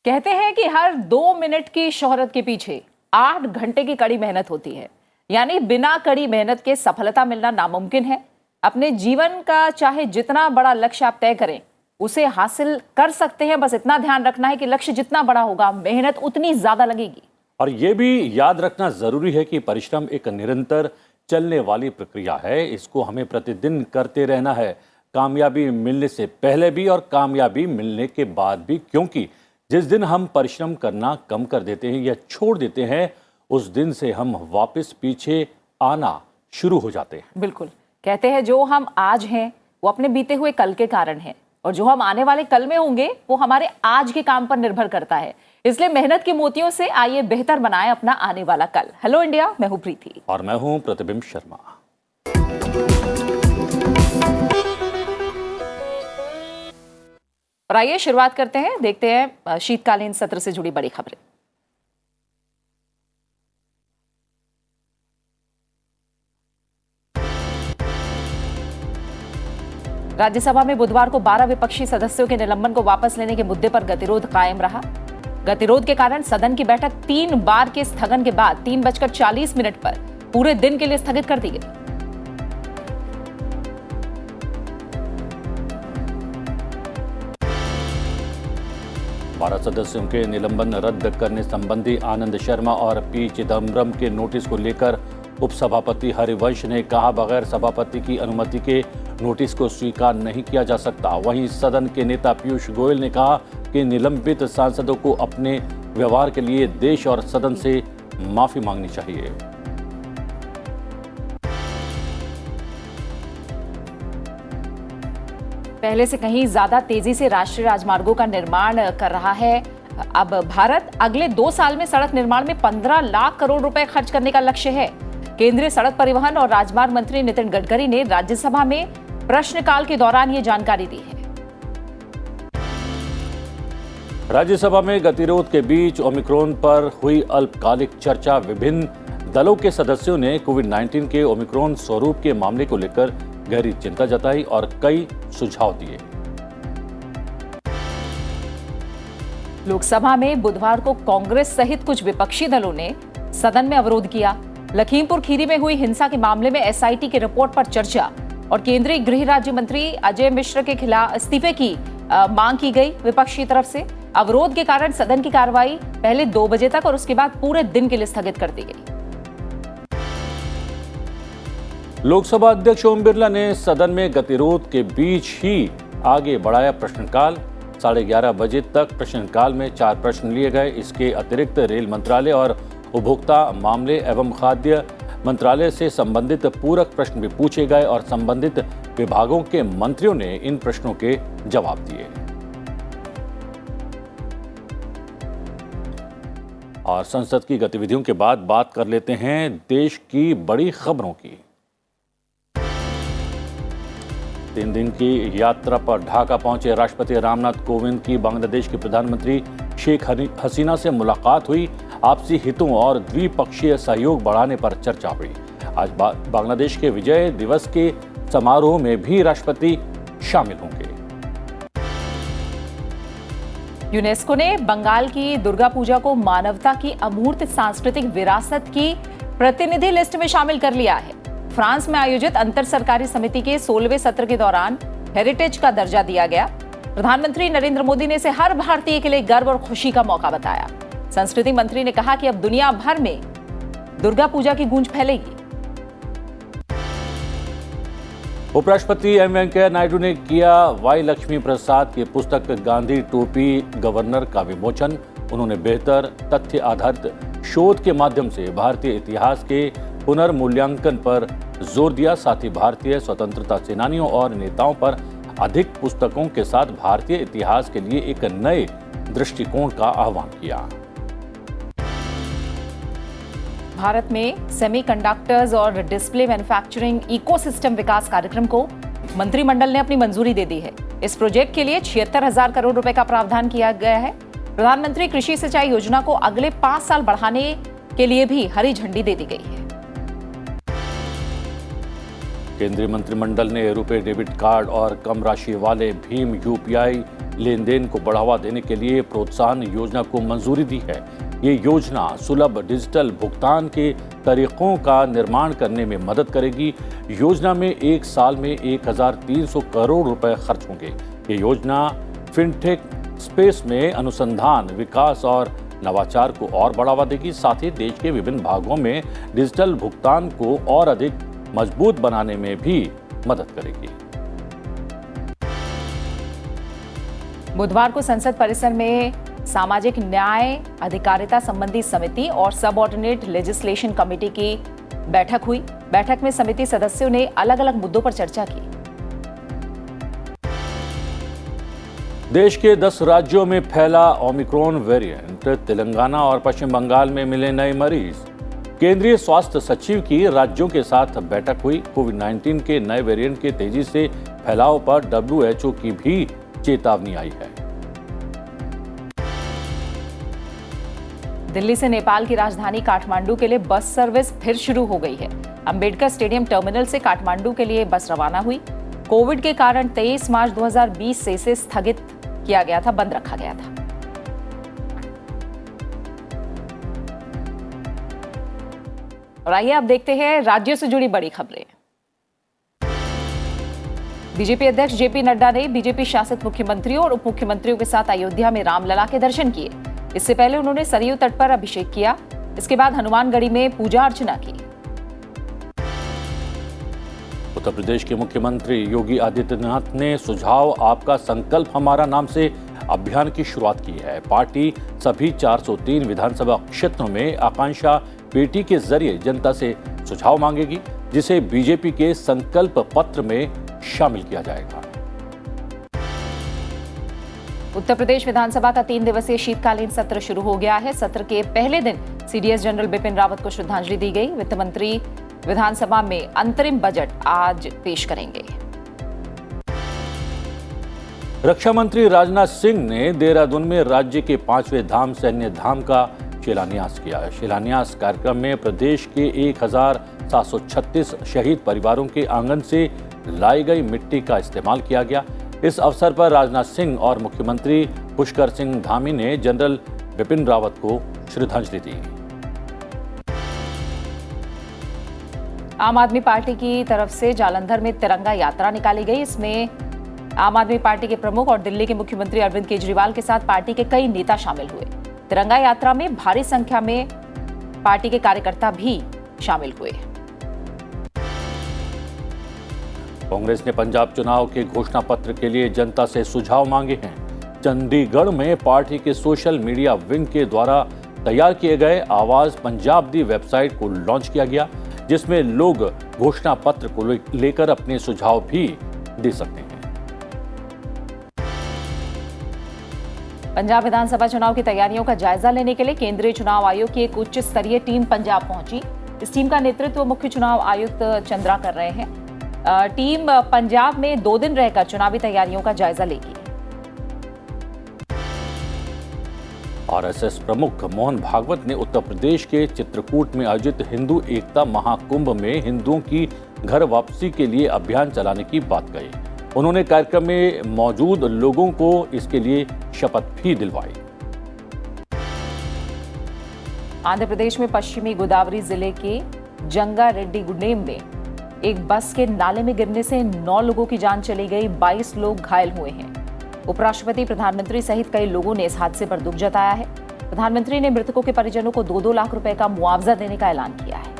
कहते हैं कि हर 2 मिनट की शोहरत के पीछे 8 घंटे की कड़ी मेहनत होती है। यानी बिना कड़ी मेहनत के सफलता मिलना नामुमकिन है। अपने जीवन का चाहे जितना बड़ा लक्ष्य आप तय करें, उसे हासिल कर सकते हैं। बस इतना ध्यान रखना है कि लक्ष्य जितना बड़ा होगा, मेहनत उतनी ज्यादा लगेगी। और ये भी याद रखना जरूरी है कि परिश्रम एक निरंतर चलने वाली प्रक्रिया है। इसको हमें प्रतिदिन करते रहना है, कामयाबी मिलने से पहले भी और कामयाबी मिलने के बाद भी। क्योंकि जिस दिन हम परिश्रम करना कम कर देते हैं या छोड़ देते हैं, उस दिन से हम वापस पीछे आना शुरू हो जाते हैं। बिल्कुल, कहते हैं जो हम आज हैं वो अपने बीते हुए कल के कारण है, और जो हम आने वाले कल में होंगे वो हमारे आज के काम पर निर्भर करता है। इसलिए मेहनत के मोतियों से आइए बेहतर बनाएं अपना आने वाला कल। हेलो इंडिया, मैं हूं प्रीति और मैं हूं प्रतिबिंब शर्मा। और आइए शुरुआत करते हैं, देखते हैं शीतकालीन सत्र से जुड़ी बड़ी खबरें। राज्यसभा में बुधवार को 12 विपक्षी सदस्यों के निलंबन को वापस लेने के मुद्दे पर गतिरोध कायम रहा। गतिरोध के कारण सदन की बैठक 3 बार के स्थगन के बाद 3:40 पर पूरे दिन के लिए स्थगित कर दी गई। बारह सदस्यों के निलंबन रद्द करने संबंधी आनंद शर्मा और पी चिदम्बरम के नोटिस को लेकर उपसभापति हरिवंश ने कहा, बगैर सभापति की अनुमति के नोटिस को स्वीकार नहीं किया जा सकता। वहीं सदन के नेता पीयूष गोयल ने कहा कि निलंबित सांसदों को अपने व्यवहार के लिए देश और सदन से माफी मांगनी चाहिए। पहले से कहीं ज्यादा तेजी से राष्ट्रीय राजमार्गों का निर्माण कर रहा है। अब भारत अगले 2 साल में सड़क निर्माण में 15 लाख करोड़ रुपए खर्च करने का लक्ष्य है। केंद्रीय सड़क परिवहन और राजमार्ग मंत्री नितिन गडकरी ने राज्यसभा में प्रश्नकाल के दौरान ये जानकारी दी है। राज्यसभा में गतिरोध के बीच ओमिक्रॉन पर हुई अल्पकालिक चर्चा। विभिन्न दलों के सदस्यों ने कोविड-19 के ओमिक्रॉन स्वरूप के मामले को लेकर गहरी चिंता जताई और कई सुझाव दिए। लोकसभा में बुधवार को कांग्रेस सहित कुछ विपक्षी दलों ने सदन में अवरोध किया। लखीमपुर खीरी में हुई हिंसा के मामले में एसआईटी की रिपोर्ट पर चर्चा और केंद्रीय गृह राज्य मंत्री अजय मिश्र के खिलाफ इस्तीफे की मांग की गई विपक्ष की तरफ से। अवरोध के कारण सदन की कार्रवाई पहले 2 बजे तक और उसके बाद पूरे दिन के लिए स्थगित कर दी गई। लोकसभा अध्यक्ष ओम बिरला ने सदन में गतिरोध के बीच ही आगे बढ़ाया प्रश्नकाल। 11:30 बजे तक प्रश्नकाल में 4 प्रश्न लिए गए। इसके अतिरिक्त रेल मंत्रालय और उपभोक्ता मामले एवं खाद्य मंत्रालय से संबंधित पूरक प्रश्न भी पूछे गए और संबंधित विभागों के मंत्रियों ने इन प्रश्नों के जवाब दिए। और संसद की गतिविधियों के बाद बात कर लेते हैं देश की बड़ी खबरों की। 3 दिन की यात्रा पर ढाका पहुंचे राष्ट्रपति रामनाथ कोविंद की बांग्लादेश के प्रधानमंत्री शेख हसीना से मुलाकात हुई। आपसी हितों और द्विपक्षीय सहयोग बढ़ाने पर चर्चा हुई। आज बांग्लादेश के विजय दिवस के समारोह में भी राष्ट्रपति शामिल होंगे। यूनेस्को ने बंगाल की दुर्गा पूजा को मानवता की अमूर्त सांस्कृतिक विरासत की प्रतिनिधि लिस्ट में शामिल कर लिया है। फ्रांस में आयोजित अंतर सरकारी समिति के 16वें सत्र के दौरान हेरिटेज का दर्जा दिया गया। प्रधानमंत्री नरेंद्र मोदी ने इसे हर भारतीय के लिए गर्व और खुशी का मौका बताया। संस्कृति मंत्री ने कहा कि अब दुनिया भर में दुर्गा पूजा की गूंज फैलेगी। उपराष्ट्रपति एम वेंकैया नायडू ने किया वाई लक्ष्मी प्रसाद की पुस्तक गांधी टोपी गवर्नर का विमोचन। उन्होंने बेहतर तथ्य आधारित शोध के माध्यम से भारतीय इतिहास के पुनर्मूल्यांकन पर जोर दिया। साथ ही भारतीय स्वतंत्रता सेनानियों और नेताओं पर अधिक पुस्तकों के साथ भारतीय इतिहास के लिए एक नए दृष्टिकोण का आह्वान किया। भारत में सेमीकंडक्टर्स और डिस्प्ले मैन्युफैक्चरिंग इकोसिस्टम विकास कार्यक्रम को मंत्रिमंडल ने अपनी मंजूरी दे दी है। इस प्रोजेक्ट के लिए 76,000 करोड़ रुपए का प्रावधान किया गया है। प्रधानमंत्री कृषि सिंचाई योजना को अगले 5 साल बढ़ाने के लिए भी हरी झंडी दे दी गई है। केंद्रीय मंत्रिमंडल ने रुपे डेबिट कार्ड और कम राशि वाले भीम यूपीआई लेन देन को बढ़ावा देने के लिए प्रोत्साहन योजना को मंजूरी दी है। ये योजना सुलभ डिजिटल भुगतान के तरीकों का निर्माण करने में मदद करेगी। योजना में एक साल में 1300 करोड़ रुपए खर्च होंगे। ये योजना फिनटेक स्पेस में अनुसंधान, विकास और नवाचार को और बढ़ावा देगी। साथ ही देश के विभिन्न भागों में डिजिटल भुगतान को और अधिक मजबूत बनाने में भी मदद करेगी। बुधवार को संसद परिसर में सामाजिक न्याय अधिकारिता संबंधी समिति और सबऑर्डिनेट लेजिस्लेशन कमेटी की बैठक हुई। बैठक में समिति सदस्यों ने अलग अलग मुद्दों पर चर्चा की। देश के 10 राज्यों में फैला ओमिक्रॉन वेरिएंट, तेलंगाना और पश्चिम बंगाल में मिले नए मरीज। केंद्रीय स्वास्थ्य सचिव की राज्यों के साथ बैठक हुई। कोविड-19 के नए वेरिएंट के तेजी से फैलाव पर WHO की भी चेतावनी आई है। दिल्ली से नेपाल की राजधानी काठमांडू के लिए बस सर्विस फिर शुरू हो गई है। अंबेडकर स्टेडियम टर्मिनल से काठमांडू के लिए बस रवाना हुई। कोविड के कारण 23 मार्च 2020 से इसे स्थगित किया गया था, बंद रखा गया था। और आइए अब देखते हैं राज्यों से जुड़ी बड़ी खबरें। बीजेपी अध्यक्ष जेपी नड्डा ने बीजेपी शासित मुख्यमंत्रियों और उप मुख्यमंत्रियों के साथ अयोध्या में रामलला के दर्शन किए। इससे पहले उन्होंने सरयू तट पर अभिषेक किया। इसके बाद हनुमानगढ़ी में पूजा अर्चना की। उत्तर प्रदेश के मुख्यमंत्री योगी आदित्यनाथ ने सुझाव आपका संकल्प हमारा नाम से अभियान की शुरुआत की है। पार्टी सभी 403 विधानसभा क्षेत्रों में आकांक्षा पेटी के जरिए जनता से सुझाव मांगेगी, जिसे बीजेपी के संकल्प पत्र में शामिल किया जाएगा। उत्तर प्रदेश विधानसभा का 3 दिवसीय शीतकालीन सत्र शुरू हो गया है। सत्र के पहले दिन सीडीएस जनरल बिपिन रावत को श्रद्धांजलि दी गई। वित्त मंत्री विधानसभा में अंतरिम बजट आज पेश करेंगे। रक्षा मंत्री राजनाथ सिंह ने देहरादून में राज्य के 5वें धाम सैन्य धाम का शिलान्यास किया। शिलान्यास कार्यक्रम में प्रदेश के 1736 शहीद परिवारों के आंगन से लाई गई मिट्टी का इस्तेमाल किया गया। इस अवसर पर राजनाथ सिंह और मुख्यमंत्री पुष्कर सिंह धामी ने जनरल बिपिन रावत को श्रद्धांजलि दी। आम आदमी पार्टी की तरफ से जालंधर में तिरंगा यात्रा निकाली गई। इसमें आम आदमी पार्टी के प्रमुख और दिल्ली के मुख्यमंत्री अरविंद केजरीवाल के साथ पार्टी के कई नेता शामिल हुए। तिरंगा यात्रा में भारी संख्या में पार्टी के कार्यकर्ता भी शामिल हुए। कांग्रेस ने पंजाब चुनाव के घोषणा पत्र के लिए जनता से सुझाव मांगे हैं। चंडीगढ़ में पार्टी के सोशल मीडिया विंग के द्वारा तैयार किए गए आवाज पंजाब दी वेबसाइट को लॉन्च किया गया, जिसमें लोग घोषणा पत्र को लेकर अपने सुझाव भी दे सकते हैं। पंजाब विधानसभा चुनाव की तैयारियों का जायजा लेने के लिए केंद्रीय चुनाव आयोग की एक उच्च स्तरीय टीम पंजाब पहुंची। इस टीम का नेतृत्व मुख्य चुनाव आयुक्त चंद्रा कर रहे हैं। टीम पंजाब में 2 दिन रहकर चुनावी तैयारियों का जायजा लेगी। आरएसएस प्रमुख मोहन भागवत ने उत्तर प्रदेश के चित्रकूट में आयोजित हिंदू एकता महाकुंभ में हिंदुओं की घर वापसी के लिए अभियान चलाने की बात कही। उन्होंने कार्यक्रम में मौजूद लोगों को इसके लिए शपथ भी दिलवाई। आंध्र प्रदेश में पश्चिमी गोदावरी जिले के जंगारेड्डीगुंडेम में एक बस के नाले में गिरने से 9 लोगों की जान चली गई, 22 लोग घायल हुए हैं। उपराष्ट्रपति, प्रधानमंत्री सहित कई लोगों ने इस हादसे पर दुख जताया है। प्रधानमंत्री ने मृतकों के परिजनों को 2-2 लाख रुपए का मुआवजा देने का ऐलान किया है।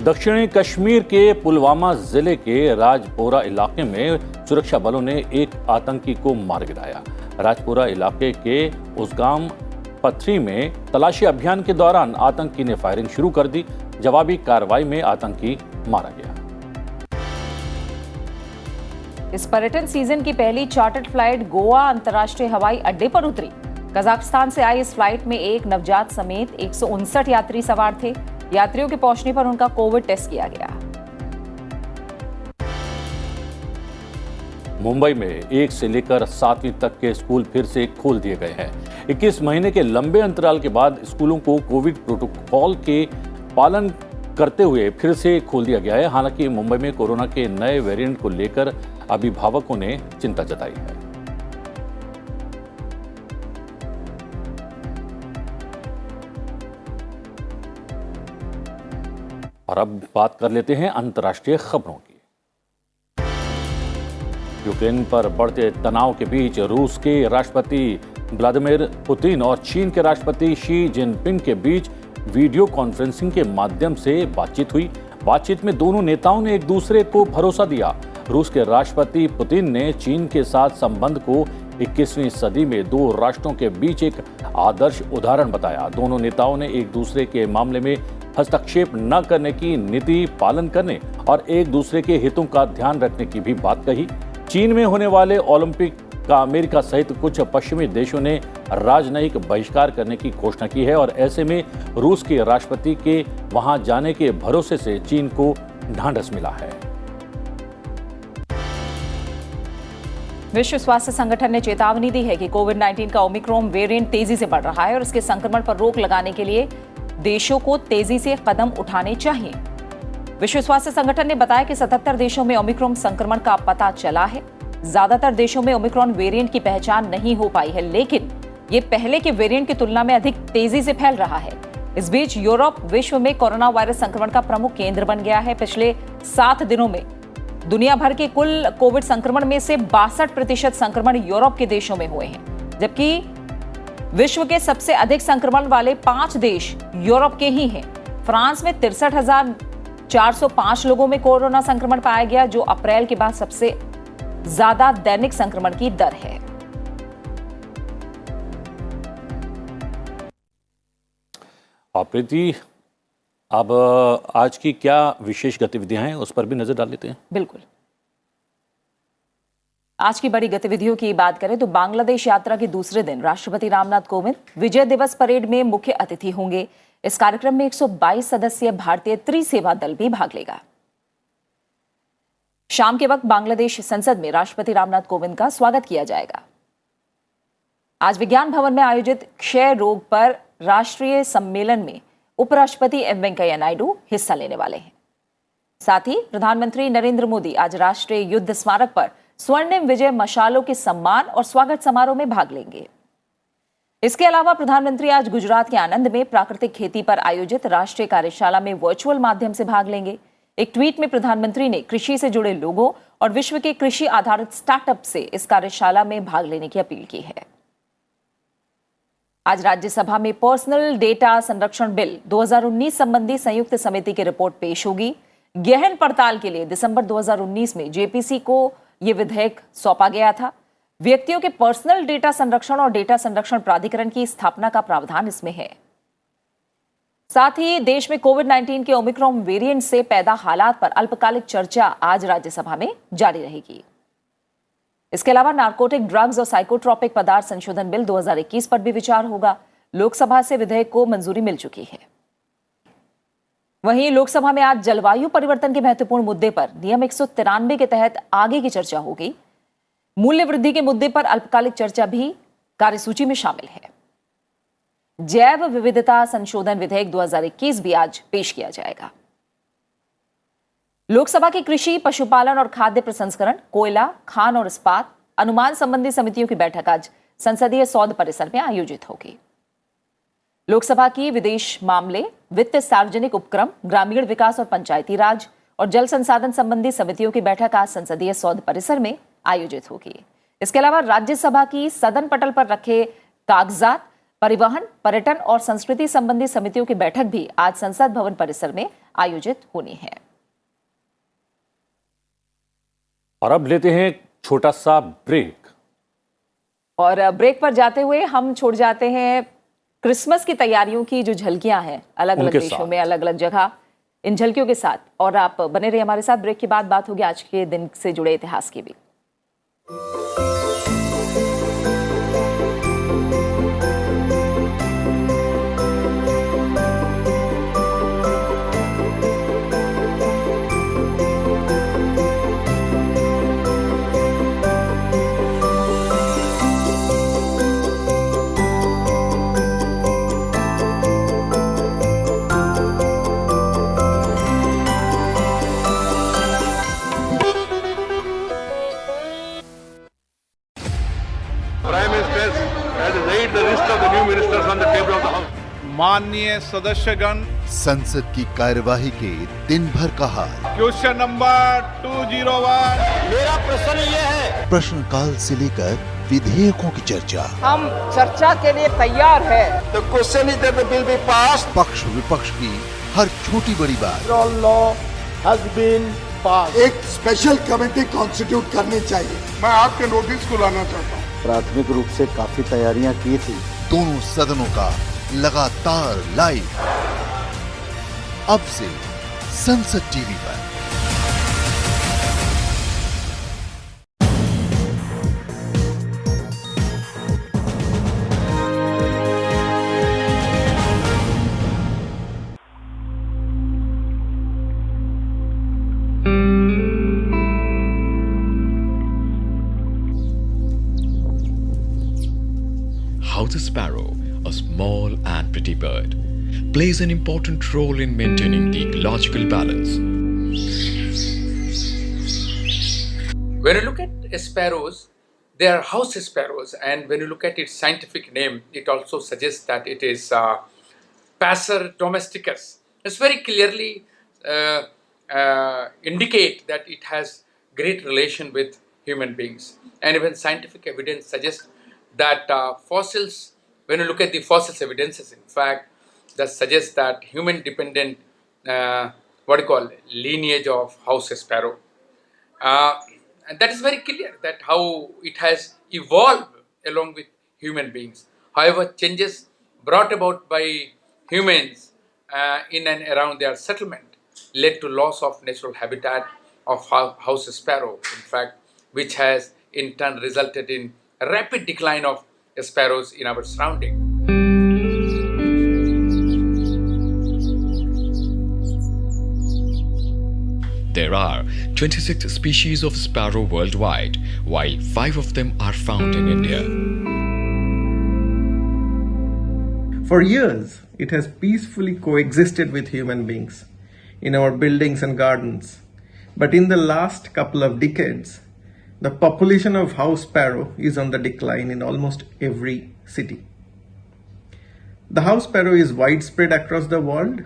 दक्षिणी कश्मीर के पुलवामा जिले के राजपोरा इलाके में सुरक्षा बलों ने एक आतंकी को मार गिराया। राजपोरा इलाके के उसगाम पथरी में तलाशी अभियान के दौरान आतंकी ने फायरिंग शुरू कर दी। जवाबी कार्रवाई में आतंकी मारा गया। इस पर्यटन सीजन की पहली चार्टर्ड फ्लाइट गोवा अंतर्राष्ट्रीय हवाई अड्डे पर उतरी। कजाकिस्तान से आई इस फ्लाइट में एक नवजात समेत 159 यात्री सवार थे। यात्रियों के पहुंचने पर उनका कोविड टेस्ट किया गया। मुंबई में 1 से लेकर 7वीं तक के स्कूल फिर से खोल दिए गए हैं। 21 महीने के लंबे अंतराल के बाद स्कूलों को कोविड प्रोटोकॉल के पालन करते हुए फिर से खोल दिया गया है। हालांकि मुंबई में कोरोना के नए वेरिएंट को लेकर अभिभावकों ने चिंता जताई है। और अब बात कर लेते हैं अंतर्राष्ट्रीय खबरों की। यूक्रेन पर बढ़ते तनाव के बीच रूस के राष्ट्रपति व्लादिमीर पुतिन और चीन के राष्ट्रपति शी जिनपिंग के बीच वीडियो कॉन्फ्रेंसिंग के माध्यम से बातचीत हुई। बातचीत में दोनों नेताओं ने एक दूसरे को भरोसा दिया। रूस के राष्ट्रपति पुतिन ने चीन के साथ संबंध को 21वीं सदी में दो राष्ट्रों के बीच एक आदर्श उदाहरण बताया। दोनों नेताओं ने एक दूसरे के मामले में हस्तक्षेप न करने की नीति पालन करने और एक दूसरे के हितों का ध्यान रखने की भी बात कही। चीन में होने वाले ओलंपिक का अमेरिका सहित कुछ पश्चिमी देशों ने राजनयिक बहिष्कार करने की घोषणा की है और ऐसे में रूस के राष्ट्रपति के वहां जाने के भरोसे से चीन को ढांढस मिला है। विश्व स्वास्थ्य संगठन ने चेतावनी दी है कि कोविड-19 का ओमिक्रॉन वेरिएंट तेजी से बढ़ रहा है और इसके संक्रमण पर रोक लगाने के लिए देशों को तेजी से कदम उठाने चाहिए। विश्व स्वास्थ्य संगठन ने बताया कि 77 देशों में ओमिक्रॉन संक्रमण का पता चला है। ज्यादातर देशों में ओमिक्रॉन वेरिएंट की पहचान नहीं हो पाई है, लेकिन ये पहले के वेरिएंट की तुलना में अधिक तेजी से फैल रहा है। इस बीच यूरोप विश्व में कोरोना वायरस संक्रमण का प्रमुख केंद्र बन गया है। पिछले 7 दिनों में दुनिया भर के कुल कोविड संक्रमण में से 62% संक्रमण यूरोप के देशों में हुए हैं, जबकि विश्व के सबसे अधिक संक्रमण वाले 5 देश यूरोप के ही हैं। फ्रांस में 63,405 लोगों में कोरोना संक्रमण पाया गया, जो अप्रैल के बाद सबसे ज्यादा दैनिक संक्रमण की दर है। प्रीति, अब आज की क्या विशेष गतिविधियां हैं उस पर भी नजर डाल लेते हैं। बिल्कुल। आज की बड़ी गतिविधियों की बात करें तो बांग्लादेश यात्रा के दूसरे दिन राष्ट्रपति रामनाथ कोविंद विजय दिवस परेड में मुख्य अतिथि होंगे। इस कार्यक्रम में 122 सदस्यीय भारतीय त्रिसेवा दल भी भाग लेगा। शाम के वक्त बांग्लादेश संसद में राष्ट्रपति रामनाथ कोविंद का स्वागत किया जाएगा। आज विज्ञान भवन में आयोजित क्षय रोग पर राष्ट्रीय सम्मेलन में उपराष्ट्रपति एम वेंकैया नायडू हिस्सा लेने वाले हैं। साथ ही प्रधानमंत्री नरेंद्र मोदी आज राष्ट्रीय युद्ध स्मारक पर स्वर्णिम विजय मशालों के सम्मान और स्वागत समारोह में भाग लेंगे। इसके अलावा प्रधानमंत्री आज गुजरात के आनंद में प्राकृतिक खेती पर आयोजित राष्ट्रीय कार्यशाला में वर्चुअल माध्यम से भाग लेंगे। एक ट्वीट में प्रधानमंत्री ने कृषि से जुड़े लोगों और विश्व के कृषि आधारित स्टार्टअप से इस कार्यशाला में भाग लेने की अपील की है। आज राज्यसभा में पर्सनल डेटा संरक्षण बिल 2019 संबंधी संयुक्त समिति की रिपोर्ट पेश होगी। गहन पड़ताल के लिए दिसंबर 2019 में जेपीसी को यह विधेयक सौंपा गया था। व्यक्तियों के पर्सनल डेटा संरक्षण और डेटा संरक्षण प्राधिकरण की स्थापना का प्रावधान इसमें है। साथ ही देश में कोविड-19 के ओमिक्रॉन वेरिएंट से पैदा हालात पर अल्पकालिक चर्चा आज राज्यसभा में जारी रहेगी। इसके अलावा नार्कोटिक ड्रग्स और साइकोट्रोपिक पदार्थ संशोधन बिल 2021 पर भी विचार होगा। लोकसभा से विधेयक को मंजूरी मिल चुकी है। वहीं लोकसभा में आज जलवायु परिवर्तन के महत्वपूर्ण मुद्दे पर नियम 193 के तहत आगे की चर्चा होगी। मूल्य वृद्धि के मुद्दे पर अल्पकालिक चर्चा भी कार्यसूची में शामिल है। जैव विविधता संशोधन विधेयक 2021 भी आज पेश किया जाएगा। लोकसभा की कृषि, पशुपालन और खाद्य प्रसंस्करण, कोयला, खान और इस्पात, अनुमान संबंधी समितियों की बैठक आज संसदीय सौध परिसर में आयोजित होगी। लोकसभा की विदेश मामले, वित्त, सार्वजनिक उपक्रम, ग्रामीण विकास और पंचायती राज और जल संसाधन संबंधी समितियों की बैठक आज संसदीय सौध परिसर में आयोजित होगी। इसके अलावा राज्यसभा की सदन पटल पर रखे कागजात, परिवहन, पर्यटन और संस्कृति संबंधी समितियों की बैठक भी आज संसद भवन परिसर में आयोजित होनी है। और अब लेते हैं छोटा सा ब्रेक। और ब्रेक पर जाते हुए हम छोड़ जाते हैं क्रिसमस की तैयारियों की जो झलकियां हैं अलग अलग देशों में, अलग अलग जगह, इन झलकियों के साथ। और आप बने रहिए हमारे साथ। ब्रेक के बाद बात होगी आज के दिन से जुड़े इतिहास की भी। Prime Minister has laid the list of the new ministers on the table of the House. माननीय सदस्यगण, संसद की कार्यवाही के दिन भर का हाल। Question number 201। मेरा प्रश्न ये है, प्रश्नकाल से लेकर विधेयकों की चर्चा, हम चर्चा के लिए तैयार हैं। the question is that the bill be passed. पक्ष विपक्ष की हर छोटी बड़ी बात, Law has been passed. एक स्पेशल कमेटी कॉन्स्टिट्यूट करनी चाहिए। मैं आपके नोटिस को लाना चाहता हूँ। प्राथमिक रूप से काफी तैयारियां की थी। दोनों सदनों का लगातार लाइव अब से संसद टीवी पर। How the sparrow, a small and pretty bird, plays an important role in maintaining the ecological balance. When you look at sparrows, they are house sparrows, and when you look at its scientific name, it also suggests that it is Passer domesticus. It's very clearly indicate that it has great relation with human beings, and even scientific evidence suggests that fossils, when you look at the fossils evidences, in fact, that suggests that human dependent lineage of house sparrow. And that is very clear that how it has evolved along with human beings. However, changes brought about by humans in and around their settlement led to loss of natural habitat of house sparrow, in fact, which has in turn resulted in a rapid decline of sparrows in our surrounding. There are 26 species of sparrow worldwide, while 5 of them are found in India. For years, it has peacefully coexisted with human beings in our buildings and gardens. But in the last couple of decades, the population of house sparrow is on the decline in almost every city. The house sparrow is widespread across the world,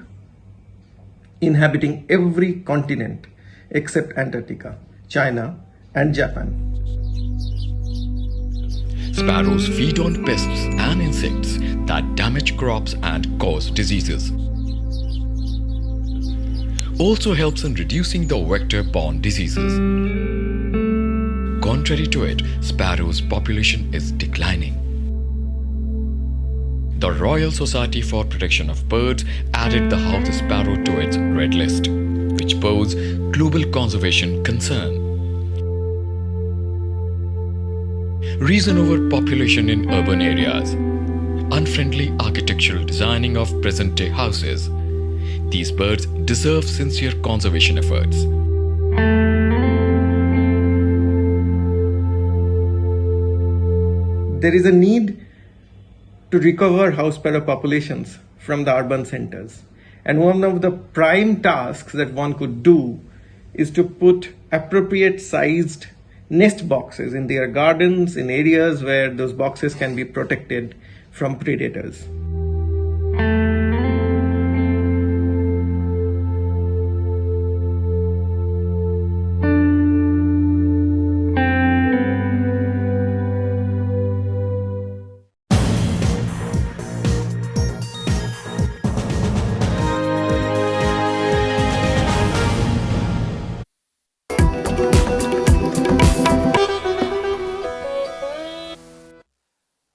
inhabiting every continent except Antarctica, China, and Japan. Sparrows feed on pests and insects that damage crops and cause diseases. Also helps in reducing the vector-borne diseases. Contrary to it, sparrows' population is declining. The Royal Society for Protection of Birds added the house sparrow to its red list, which pose global conservation concern. Reason over population in urban areas, unfriendly architectural designing of present-day houses. These birds deserve sincere conservation efforts. There is a need to recover house sparrow populations from the urban centers. And one of the prime tasks that one could do is to put appropriate sized nest boxes in their gardens, in areas where those boxes can be protected from predators.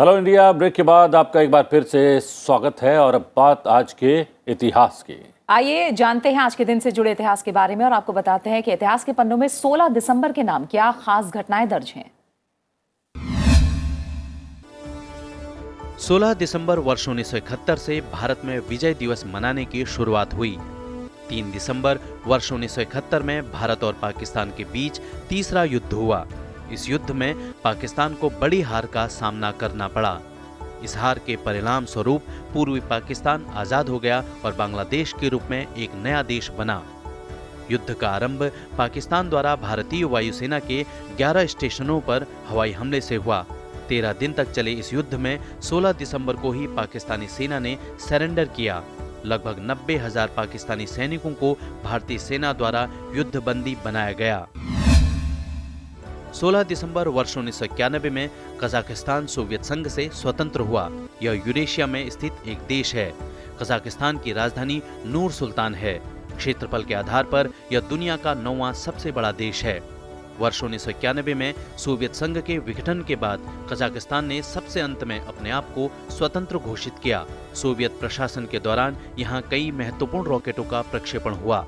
Hello India break के बाद आपका एक बार फिर से स्वागत है और अब बात आज के इतिहास की। आइए जानते हैं आज के दिन से जुड़े इतिहास के बारे में और आपको बताते हैं कि इतिहास के पन्नों में 16 दिसंबर के नाम क्या खास घटनाएं दर्ज हैं। 16 दिसंबर वर्ष 1971 से भारत में विजय दिवस मनाने की शुरुआत हुई। 3 दिसंबर वर्ष 1971 में भारत और पाकिस्तान के बीच तीसरा युद्ध हुआ। इस युद्ध में पाकिस्तान को बड़ी हार का सामना करना पड़ा। इस हार के परिणाम स्वरूप पूर्वी पाकिस्तान आजाद हो गया और बांग्लादेश के रूप में एक नया देश बना। युद्ध का आरंभ पाकिस्तान द्वारा भारतीय वायुसेना के 11 स्टेशनों पर हवाई हमले से हुआ। 13 दिन तक चले इस युद्ध में 16 दिसंबर को ही पाकिस्तानी सेना ने सरेंडर किया। लगभग 90,000 पाकिस्तानी सैनिकों को भारतीय सेना द्वारा युद्धबंदी बनाया गया। 16 दिसंबर वर्ष 1991 में कजाकिस्तान सोवियत संघ से स्वतंत्र हुआ। यह यूरेशिया में स्थित एक देश है। कजाकिस्तान की राजधानी नूर सुल्तान है। क्षेत्रफल के आधार पर यह दुनिया का 9वां सबसे बड़ा देश है। वर्ष 1991 में सोवियत संघ के विघटन के बाद कजाकिस्तान ने सबसे अंत में अपने आप को स्वतंत्र घोषित किया। सोवियत प्रशासन के दौरान यहाँ कई महत्वपूर्ण रॉकेटों का प्रक्षेपण हुआ।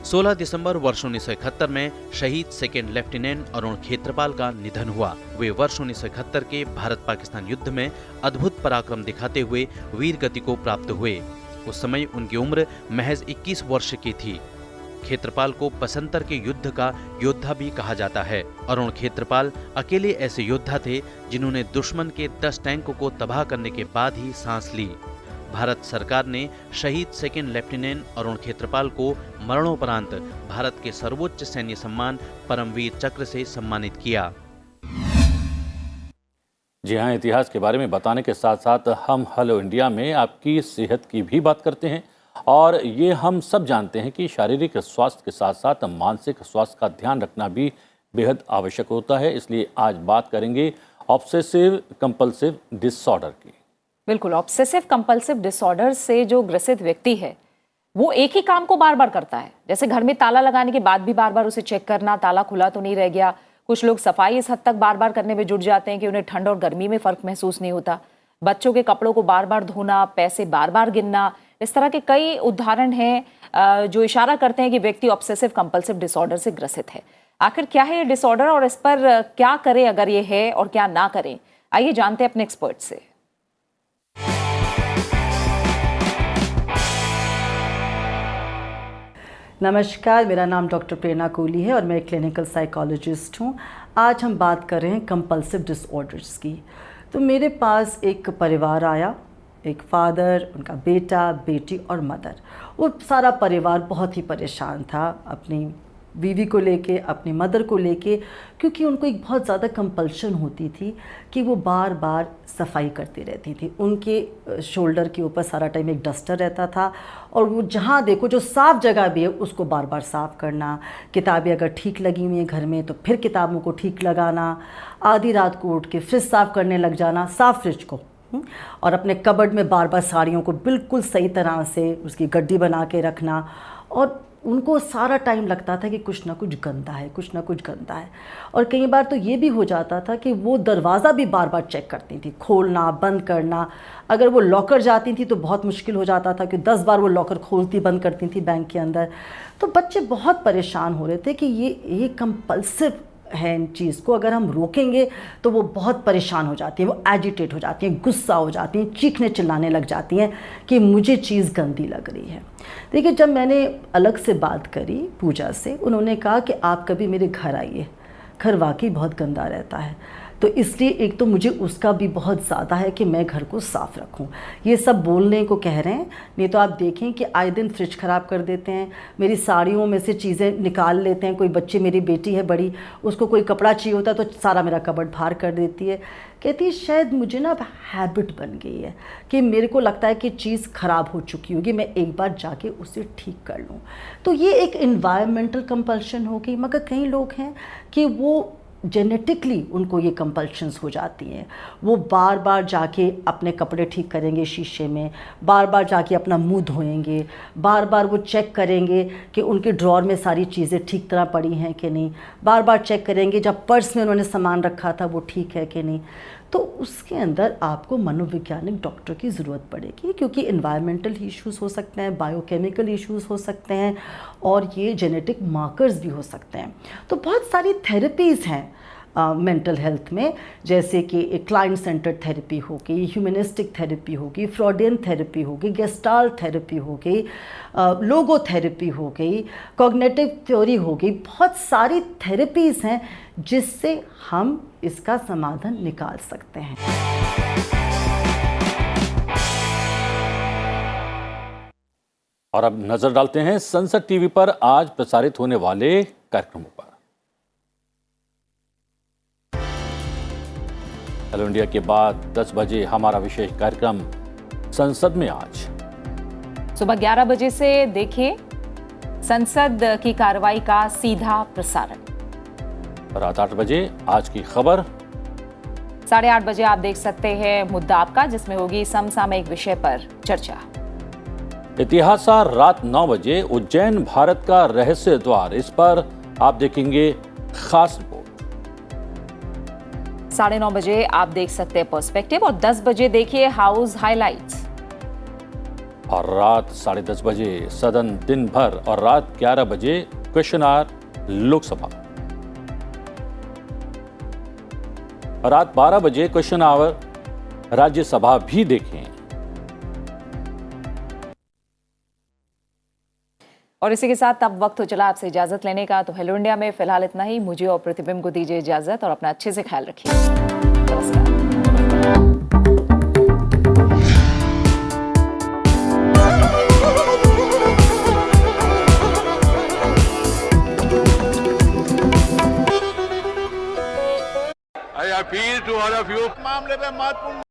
16 दिसंबर वर्ष 1971 में शहीद सेकेंड लेफ्टिनेंट अरुण खेत्रपाल का निधन हुआ। वे वर्ष 1971 के भारत पाकिस्तान युद्ध में अद्भुत पराक्रम दिखाते हुए वीर गति को प्राप्त हुए। उस समय उनकी उम्र महज 21 वर्ष की थी। खेत्रपाल को बसंतर के युद्ध का योद्धा भी कहा जाता है। अरुण खेत्रपाल अकेले ऐसे योद्धा थे जिन्होंने दुश्मन के 10 टैंकों को तबाह करने के बाद ही सांस ली। भारत सरकार ने शहीद सेकेंड लेफ्टिनेंट अरुण खेत्रपाल को मरणोपरांत भारत के सर्वोच्च सैन्य सम्मान परमवीर चक्र से सम्मानित किया। जी हाँ, इतिहास के बारे में बताने के साथ साथ हम हेलो इंडिया में आपकी सेहत की भी बात करते हैं और ये हम सब जानते हैं कि शारीरिक स्वास्थ्य के साथ साथ मानसिक स्वास्थ्य का ध्यान रखना भी बेहद आवश्यक होता है। इसलिए आज बात करेंगे ऑब्सेसिव कंपल्सिव डिसऑर्डर की। बिल्कुल, ऑब्सेसिव कंपल्सिव डिसऑर्डर से जो ग्रसित व्यक्ति है वो एक ही काम को बार बार करता है। जैसे घर में ताला लगाने के बाद भी बार बार उसे चेक करना, ताला खुला तो नहीं रह गया। कुछ लोग सफाई इस हद तक बार बार करने में जुट जाते हैं कि उन्हें ठंड और गर्मी में फर्क महसूस नहीं होता। बच्चों के कपड़ों को बार बार धोना, पैसे बार बार गिनना, इस तरह के कई उदाहरण हैं जो इशारा करते हैं कि व्यक्ति ऑब्सेसिव कंपल्सिव डिसऑर्डर से ग्रसित है। आखिर क्या है ये डिसऑर्डर और इस पर क्या करें अगर ये है और क्या ना करें, आइए जानते हैं अपने एक्सपर्ट से। नमस्कार, मेरा नाम डॉक्टर प्रेरणा कोहली है और मैं एक क्लिनिकल साइकोलॉजिस्ट हूँ। आज हम बात कर रहे हैं कंपल्सिव डिसऑर्डर्स की। तो मेरे पास एक परिवार आया, एक फादर, उनका बेटा, बेटी और मदर। वो सारा परिवार बहुत ही परेशान था अपनी बीवी को लेके, अपनी मदर को लेके, क्योंकि उनको एक बहुत ज़्यादा कंपल्शन होती थी कि वो बार बार सफाई करती रहती थी। उनके शोल्डर के ऊपर सारा टाइम एक डस्टर रहता था और वो जहाँ देखो जो साफ़ जगह भी है उसको बार बार साफ़ करना। किताबें अगर ठीक लगी हुई हैं घर में तो फिर किताबों को ठीक लगाना। आधी रात को उठ के फ्रिज साफ़ करने लग जाना, साफ़ फ्रिज को, और अपने कबर्ड में बार बार साड़ियों को बिल्कुल सही तरह से उसकी गड्डी बना के रखना। और उनको सारा टाइम लगता था कि कुछ ना कुछ गंदा है, कुछ ना कुछ गंदा है। और कई बार तो ये भी हो जाता था कि वो दरवाज़ा भी बार बार चेक करती थी, खोलना, बंद करना। अगर वो लॉकर जाती थी तो बहुत मुश्किल हो जाता था कि 10 बार वो लॉकर खोलती बंद करती थी बैंक के अंदर। तो बच्चे बहुत परेशान हो रहे थे कि ये कंपल्सिव है। इन चीज़ को अगर हम रोकेंगे तो वो बहुत परेशान हो जाती हैं, वो एजिटेट हो जाती हैं, गुस्सा हो जाती हैं, चीखने चिल्लाने लग जाती हैं कि मुझे चीज़ गंदी लग रही है। देखिए, जब मैंने अलग से बात करी पूजा से, उन्होंने कहा कि आप कभी मेरे घर आइए, घर वाकई बहुत गंदा रहता है। तो इसलिए एक तो मुझे उसका भी बहुत ज़्यादा है कि मैं घर को साफ़ रखूं। ये सब बोलने को कह रहे हैं, नहीं तो आप देखें कि आए दिन फ्रिज ख़राब कर देते हैं, मेरी साड़ियों में से चीज़ें निकाल लेते हैं। कोई बच्चे, मेरी बेटी है बड़ी, उसको कोई कपड़ा चाहिए होता है तो सारा मेरा कबर्ड बाहर कर देती है। कहती है शायद मुझे ना अब हैबिट बन गई है कि मेरे को लगता है कि चीज़ ख़राब हो चुकी होगी, मैं एक बार जाके उसे ठीक कर लूँ। तो ये एक इन्वायरमेंटल कंपल्शन हो गई। मगर कई लोग हैं कि वो जेनेटिकली उनको ये कंपल्शंस हो जाती हैं। वो बार बार जाके अपने कपड़े ठीक करेंगे शीशे में, बार बार जाके अपना मुंह धोएंगे, बार बार वो चेक करेंगे कि उनके ड्रॉर में सारी चीज़ें ठीक तरह पड़ी हैं कि नहीं, बार बार चेक करेंगे जब पर्स में उन्होंने सामान रखा था वो ठीक है कि नहीं। तो उसके अंदर आपको मनोवैज्ञानिक डॉक्टर की ज़रूरत पड़ेगी, क्योंकि इन्वायरमेंटल इश्यूज़ हो सकते हैं, बायोकेमिकल इश्यूज़ हो सकते हैं और ये जेनेटिक मार्कर्स भी हो सकते हैं। तो बहुत सारी थेरेपीज़ हैं मेंटल हेल्थ में, जैसे कि एक क्लाइंट सेंटर्ड थेरेपी हो गई, ह्यूमनिस्टिक थेरेपी होगी, फ्रॉडियन थेरेपी हो गई, गेस्टाल्ट थेरेपी हो गई, लोगो थेरेपी हो गई, कॉग्निटिव थ्योरी हो गई। बहुत सारी थेरेपीज़ हैं जिससे हम इसका समाधान निकाल सकते हैं। और अब नजर डालते हैं संसद टीवी पर आज प्रसारित होने वाले कार्यक्रमों पर। हेलो इंडिया के बाद 10 बजे हमारा विशेष कार्यक्रम संसद में आज। सुबह 11 बजे से देखिए संसद की कार्रवाई का सीधा प्रसारण। रात 8 बजे आज की खबर। 8:30 बजे आप देख सकते हैं मुद्दा आपका, जिसमें होगी समसामयिक विषय पर चर्चा। इतिहासार रात 9 बजे उज्जैन भारत का रहस्य द्वार, इस पर आप देखेंगे खास रिपोर्ट। 9:30 बजे आप देख सकते हैं पर्सपेक्टिव और 10 बजे देखिए हाउस हाइलाइट्स। और रात 10:30 बजे सदन दिन भर और रात 11 बजे क्वेश्चन आवर लोकसभा। और रात 12 बजे क्वेश्चन आवर राज्यसभा भी देखें। और इसी के साथ अब वक्त हो चला आपसे इजाजत लेने का। तो हेलो इंडिया में फिलहाल इतना ही। मुझे और प्रतिबिंब को दीजिए इजाजत और अपना अच्छे से ख्याल रखिए। नमस्कार। I appeal to all of you. मामले में महत्वपूर्ण